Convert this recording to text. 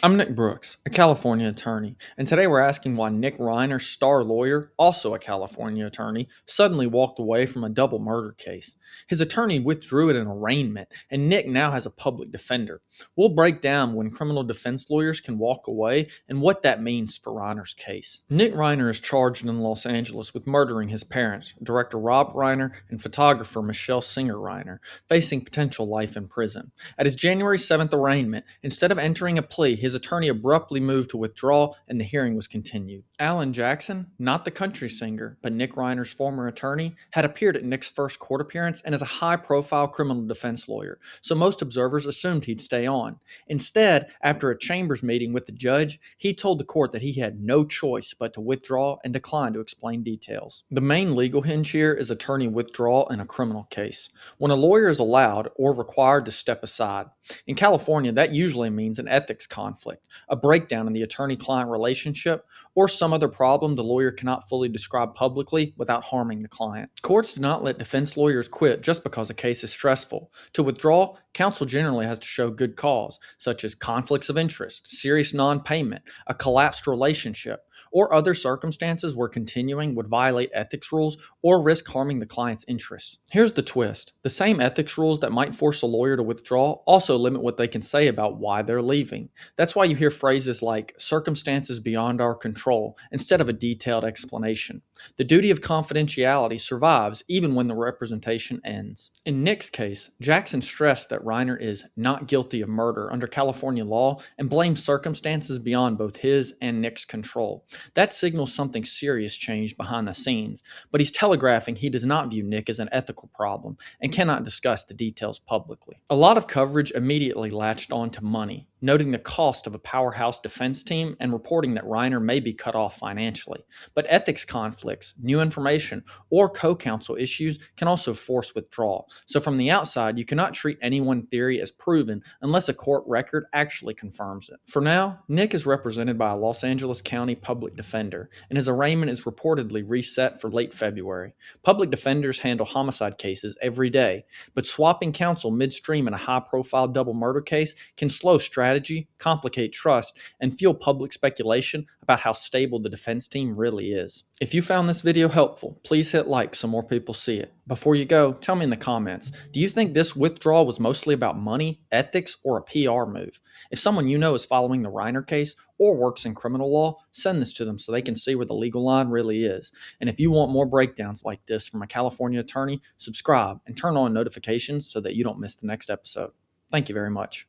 I'm Nick Brooks, a California attorney, and today we're asking why Nick Reiner, star lawyer, also a California attorney, suddenly walked away from a double murder case. His attorney withdrew at an arraignment, and Nick now has a public defender. We'll break down when criminal defense lawyers can walk away and what that means for Reiner's case. Nick Reiner is charged in Los Angeles with murdering his parents, director Rob Reiner and photographer Michelle Singer Reiner, facing potential life in prison. At his January 7th arraignment, instead of entering a plea, his attorney abruptly moved to withdraw and the hearing was continued. Alan Jackson, not the country singer, but Nick Reiner's former attorney, had appeared at Nick's first court appearance and is a high-profile criminal defense lawyer, so most observers assumed he'd stay on. Instead, after a chambers meeting with the judge, he told the court that he had no choice but to withdraw and declined to explain details. The main legal hinge here is attorney withdrawal in a criminal case, when a lawyer is allowed or required to step aside. In California, that usually means an ethics conflict, a breakdown in the attorney-client relationship, or some other problem the lawyer cannot fully describe publicly without harming the client. Courts do not let defense lawyers quit just because a case is stressful. To withdraw, counsel generally has to show good cause, such as conflicts of interest, serious non-payment, a collapsed relationship, or other circumstances where continuing would violate ethics rules or risk harming the client's interests. Here's the twist. The same ethics rules that might force a lawyer to withdraw also limit what they can say about why they're leaving. That's why you hear phrases like circumstances beyond our control instead of a detailed explanation. The duty of confidentiality survives even when the representation ends. In Nick's case, Jackson stressed that Reiner is not guilty of murder under California law and blamed circumstances beyond both his and Nick's control. That signals something serious changed behind the scenes, but he's telegraphing he does not view Nick as an ethical problem and cannot discuss the details publicly. A lot of coverage immediately latched on to money, noting the cost of a powerhouse defense team and reporting that Reiner may be cut off financially. But ethics conflicts, new information, or co-counsel issues can also force withdrawal. So from the outside, you cannot treat any one theory as proven unless a court record actually confirms it. For now, Nick is represented by a Los Angeles County public defender, and his arraignment is reportedly reset for late February. Public defenders handle homicide cases every day, but swapping counsel midstream in a high-profile double murder case can slow strategy, complicate trust, and fuel public speculation about how stable the defense team really is. If you found this video helpful, please hit like so more people see it. Before you go, tell me in the comments, do you think this withdrawal was mostly about money, ethics, or a PR move? If someone you know is following the Reiner case or works in criminal law, send this to them so they can see where the legal line really is. And if you want more breakdowns like this from a California attorney, subscribe and turn on notifications so that you don't miss the next episode. Thank you very much.